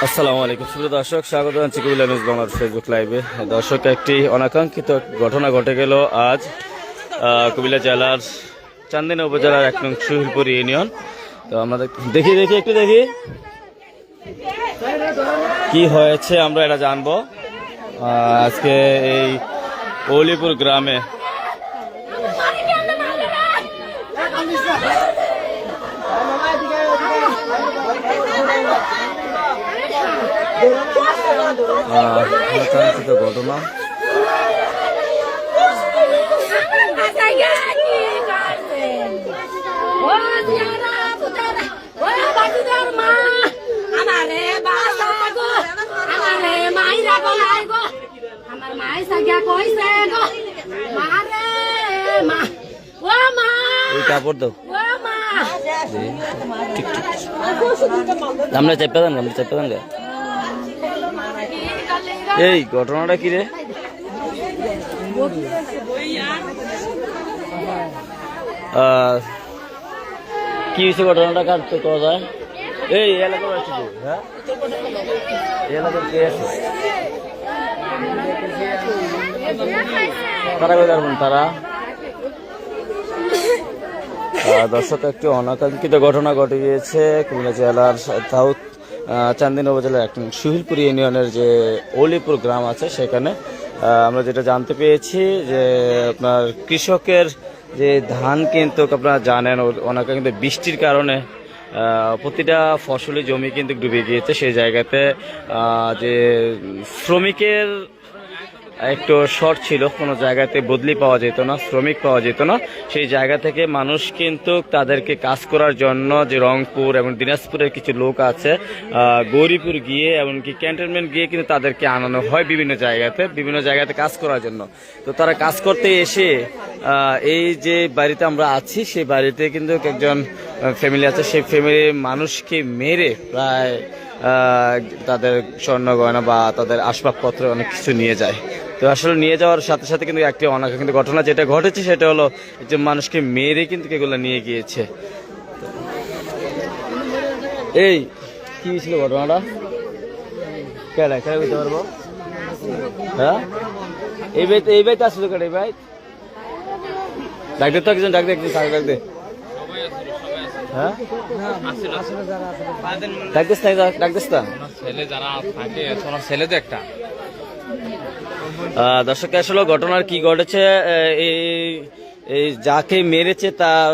আসসালামু আলাইকুম সুপ্রিয় দর্শক, স্বাগত জানাচ্ছি কুমিল্লা নিউজ বাংলার ফেসবুক লাইভে। দর্শক, একটি অনাকাঙ্ক্ষিত ঘটনা ঘটে গেল আজ কুমিল্লা জেলার চান্দিনা উপজেলার 1 নং সুহিলপুর ইউনিয়ন। তো আমরা দেখি কি হয়েছে, আমরা এটা জানবো। আজকে এই অলিপুর গ্রামে ঘটনা কাপড় দাও, আমরা চেপে দেন এই ঘটনাটা কি রে? কি হয়েছে ঘটনাটা কাটতে করা যায়? এই এলাকার আছে তো, হ্যাঁ এলাকার কে আছে? তারা কোথায় যাবেন তারা? দর্শক, একটি অনাকাঙ্ক্ষিত ঘটনা ঘটে গিয়েছে কুমিল্লা জেলার সাউথ চান্দিনা উপজেলার 1 নং সুহিলপুর ইউনিয়নের যে অলিপুর গ্রাম আছে সেখানে। আমরা যেটা জানতে পেরেছি যে আপনার কৃষকের যে ধান কিন্তু আপনারা জানেন অনাকাঙ্ক্ষিত বৃষ্টির কারণে প্রতিটা ফসলি জমি কিন্তু ডুবে গিয়েছে। সেই জায়গাতে যে শ্রমিকের একটু শর্ট ছিল, কোনো জায়গাতে বদলি পাওয়া যেত না, শ্রমিক পাওয়া যেত না। সেই জায়গা থেকে মানুষ কিন্তু তাদেরকে কাজ করার জন্য যে রংপুর এবং দিনাজপুরের কিছু লোক আছে, গৌরীপুর গিয়ে এমনকি ক্যান্টনমেন্ট গিয়ে কিন্তু তাদেরকে আনানো হয় বিভিন্ন জায়গাতে কাজ করার জন্য। তো তারা কাজ করতে এসে এই যে বাড়িতে আমরা আছি সেই বাড়িতে কিন্তু একজন ফ্যামিলি আছে, সেই ফ্যামিলির মানুষকে মেরে প্রায় তাদের স্বর্ণ গয়না বা তাদের আসবাবপত্র অনেক কিছু নিয়ে যায়। তো আসলে নিয়ে যাওয়ার সাথে সাথে কিন্তু একটি অনাকাঙ্ক্ষিত ঘটনা যেটা ঘটেছে সেটা হলো যে মানুষকে মেরে কিন্তু এগুলো নিয়ে গিয়েছে। এই কি হয়েছিল ঘটনাটা? কেন বুঝতে পারবো? হ্যাঁ, এই বাইতে আসলো কেন? এই বাই ডাক্তার তো একজন ডাক্তার হ্যাঁ ছেলে তো একটা। দর্শক, আসলে ঘটনার কি ঘটেছে, এই যাকে মেরেছে তার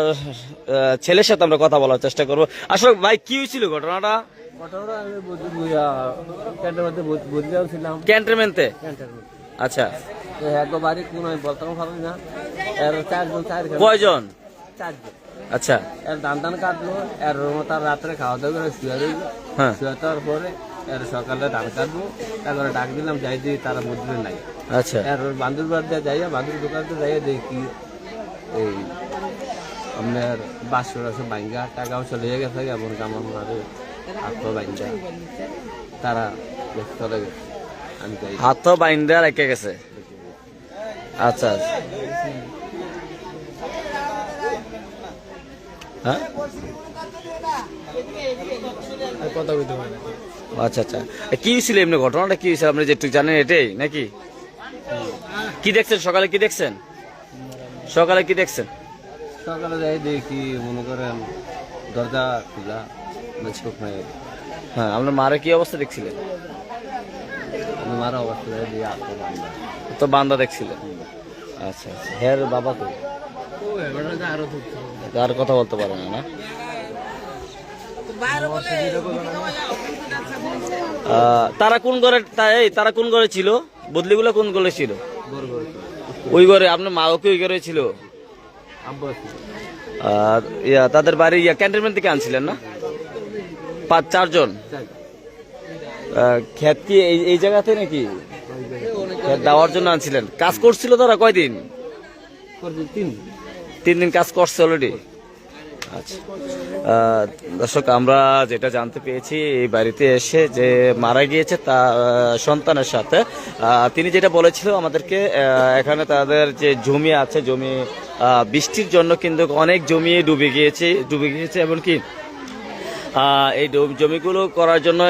ছেলের সাথে আমরা কথা বলার চেষ্টা করবো। আসলে ভাই কি হয়েছিল ঘটনাটা? ক্যান্টনমেন্টে। আচ্ছা, কয়জন? 4 জন। আচ্ছা, এর ধান কাটলো, এর তার রাত্রে খাওয়া দাওয়া করে শুয়ে রইল। শুয়ে দেওয়ার পরে এর সকালে ধান কাটবো, তারপরে ডাক দিলাম, যাই দিয়ে তারা বুঝলে নাই। আচ্ছা, এর বান্ধুর বাড়িতে যাইয়া, বান্ধুর দোকানতে যাইয়া দেখি এই আপনার 500 বাইঙ্গা টাকাও চলে গেছে, এমন আমার মারে হাত বাইন্দা তারা চলে গেছে। আমি হাত বাইন্দা রেখে গেছে। আচ্ছা, হ্যাঁ, আচ্ছা আচ্ছা, কি ছিল এমনি ঘটনাটা? কি হয়েছিল আপনি যেটুকু জানেন এটাই নাকি? কি দেখছেন সকালে? সকালে যাই দেখি, মনে করেন দরজা খোলা। হ্যাঁ, আপনার মারা কি অবস্থা দেখছিলেন? মারা অবস্থা তো বান্দা দেখছিলেন। আচ্ছা আচ্ছা, হ্যাঁ, বাবা তো আর কথা বলতে পারে না? তারা কোন ঘরে ছিল? বদলিগুলো কোন ঘরে ছিল? ওই ঘরে। আপনার মা ওকে ওই ঘরে ছিল? আর তাদের বাড়ি ক্যান্টনমেন্ট থেকে আনছিলেন না? 5-4 জন। ক্ষেত কি এই জায়গাতে নাকি দেওয়ার জন্য আনছিলেন? কাজ করছিল তারা কয়দিন? 3 দিন কাজ করছে অলরেডি। আচ্ছা, দর্শক, আমরা যেটা জানতে পেরেছি এই বাড়িতে এসে যে মারা গিয়েছে তার সন্তানের সাথে, তিনি যেটা বলেছিল আমাদেরকে, এখানে তাদের যে জমি আছে, জমি বৃষ্টির জন্য কিন্তু অনেক জমি ডুবে গিয়েছে এমনকি এই জমিগুলো করার জন্য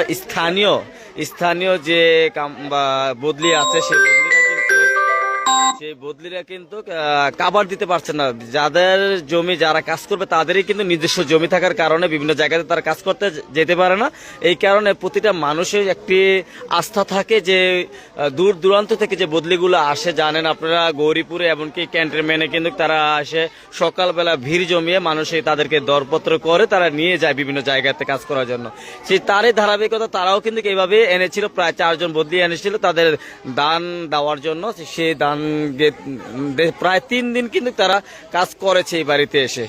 স্থানীয় যে বদলি আছে সেই বদলিরা কিন্তু কাভার দিতে পারছে না। যাদের জমি যারা কাজ করবে তাদেরই কিন্তু নিজস্ব জমি থাকার কারণে বিভিন্ন জায়গাতে তারা কাজ করতে যেতে পারে না। এই কারণে প্রতিটা মানুষের একটি আস্থা থাকে যে দূর দূরান্ত থেকে যে বদলিগুলো আসে, জানেন আপনারা গৌরীপুরে এমনকি ক্যান্টনমেন্টে কিন্তু তারা আসে সকালবেলা ভিড় জমিয়ে মানুষে তাদেরকে দরপত্র করে তারা নিয়ে যায় বিভিন্ন জায়গাতে কাজ করার জন্য। সেই তারই ধারাবাহিকতা তারাও কিন্তু এইভাবে এনেছিল, প্রায় 4 জন বদলি এনেছিল তাদের দান দেওয়ার জন্য। সেই দান প্রায় 3 দিন কিন্তু তারা কাজ করেছে এই বাড়িতে এসে।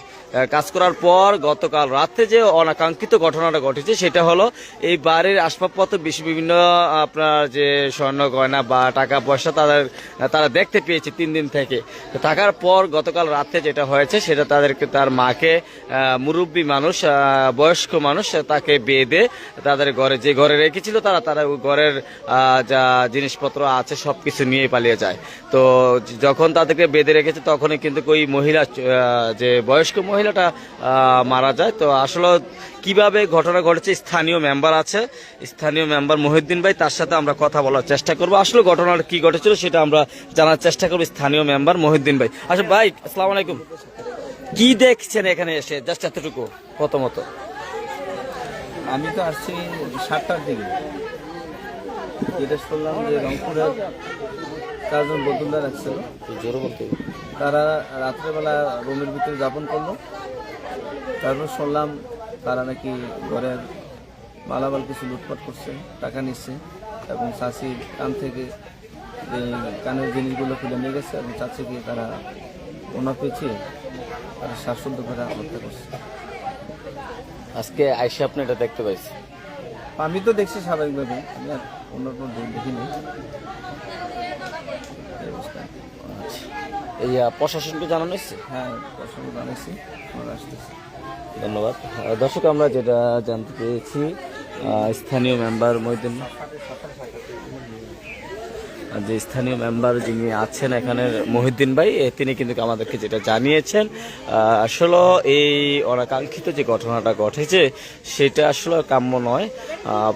কাজ করার পর গতকাল রাতে যে অনাকাঙ্ক্ষিত ঘটনাটা ঘটেছে সেটা হলো এই বাড়ির আসবাবপত্র বিভিন্ন আপনার যে স্বর্ণ গয়না বা টাকা পয়সা তারা দেখতে পেয়েছে 3 দিন থেকে। থাকার পর গতকাল রাতে যেটা হয়েছে সেটা তার মাকে, মুরব্বী মানুষ, বয়স্ক মানুষ, তাকে বেঁধে তাদের যে ঘরে রেখেছিল তারা ওই ঘরের যা জিনিসপত্র আছে সবকিছু নিয়ে পালিয়ে যায়। তো যখন তাদেরকে বেঁধে রেখেছে তখনই কিন্তু ওই মহিলা, যে বয়স্ক মহিলাটা মারা যায়। তো আসলে কিভাবে ঘটনা ঘটেছে, স্থানীয় মেম্বার মহিউদ্দিন ভাই, তার সাথে আমরা কথা বলার চেষ্টা করবো। আসলে ঘটনাটা কি ঘটেছিল সেটা আমরা জানার চেষ্টা করবো স্থানীয় মেম্বার মহিউদ্দিন ভাই। আচ্ছা ভাই, আসসালামু আলাইকুম, কি দেখছেন এখানে এসে? জাস্ট এতটুকু প্রথমত। আমি তো আসছি 7টার দিকে, যেটা শুনলাম যে রংপুরের 4 জন বদলদার রাখছিল, তারা রাত্রেবেলা রুমের ভিতরে যাপন করলো। তারপর শুনলাম তারা নাকি ঘরের মালামাল কিছু লুটপাট করছে, টাকা নিচ্ছে এবং চাষির কান থেকে কানের জিনিসগুলো খুলে নিয়ে গেছে এবং চাষিকে তারা ওনা পেয়েছে, তারা শ্বাসরুদ্ধ করে হত্যা করছে। আজকে আইসা আপনি এটা দেখতে পাইছি? আমি তো দেখছি স্বাভাবিকভাবে, আমি আর অন্য কোনো দেখিনি। এই প্রশাসনকে জানানো হয়েছে? হ্যাঁ, প্রশাসন জানাইছি, আমরা আসতেছি। ধন্যবাদ। দর্শক, আমরা যেটা জানতে পেরেছি স্থানীয় মেম্বার স্থানীয় মেম্বার যিনি আছেন এখানের মহিউদ্দিন ভাই, তিনি কিন্তু আমাদেরকে যেটা জানিয়েছেন, আসলে এই অনাকাঙ্ক্ষিত যে ঘটনাটা ঘটেছে সেটা আসলে কাম্য নয়।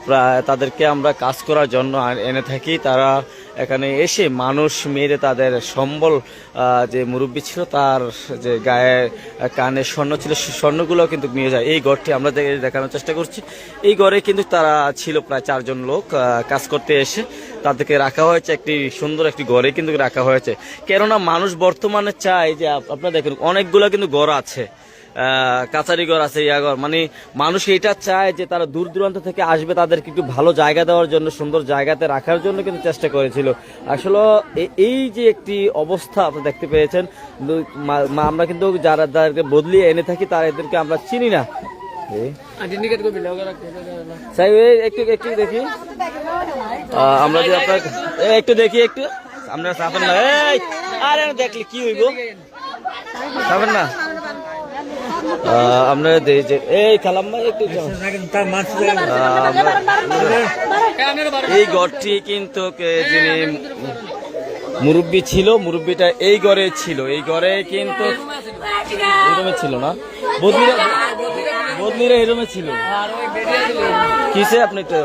প্রায় তাদেরকে আমরা কাজ করার জন্য এনে থাকি, তারা এখানে এসে মানুষ মেরে তাদের সম্বল, যে মুরব্বী ছিল তার যে গায়ে কানে স্বর্ণ ছিল সেই স্বর্ণগুলো কিন্তু নিয়ে যায়। এই ঘরটি আমরা দেখানোর চেষ্টা করছি। এই ঘরে কিন্তু তারা ছিল প্রায় 4 জন লোক কাজ করতে এসে তাদেরকে রাখা হয়েছে, একটি সুন্দর একটি ঘরে কিন্তু রাখা হয়েছে। কেননা মানুষ বর্তমানে চায় যে, আপনারা দেখুন অনেকগুলো কিন্তু ঘর আছে, কাছারি ঘর আছে, ইয়াঘর, মানে মানুষ এটা চায় যে তারা দূর দূরান্ত থেকে আসবে, তাদেরকে একটু ভালো জায়গা দেওয়ার জন্য, সুন্দর জায়গাতে রাখার জন্য কিন্তু চেষ্টা করেছিল। আসলে এই যে একটি অবস্থা আপনি দেখতে পেয়েছেন, আমরা কিন্তু যাদেরকে বদলিয়ে এনে থাকি এদেরকে আমরা চিনি না। একটু দেখি আমরা যে আপনার একটু দেখি, একটু আপনারা চাপেন না, আরে দেখলে কি হইব, চাপেন না আপনারা এই খালাম ভাই একটু। এই ঘরটি কিন্তু যিনি মুরব্বী ছিল, মুরব্বীটা এই ঘরে ছিল, এই ঘরে কিন্তু এরকমই ছিল না, বদলিরা এরকমই ছিল। কিসে আপনি তো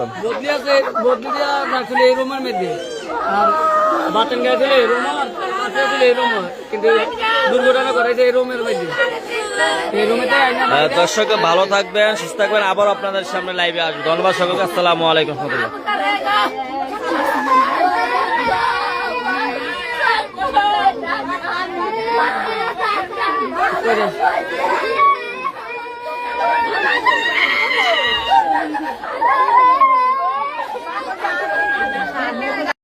দর্শক ভালো থাকবেন, সুস্থ থাকবেন, আবার আপনাদের সামনে লাইভে আসবো। ধন্যবাদ সকলকে, আসসালামু আলাইকুম রহমতুল্লাহ।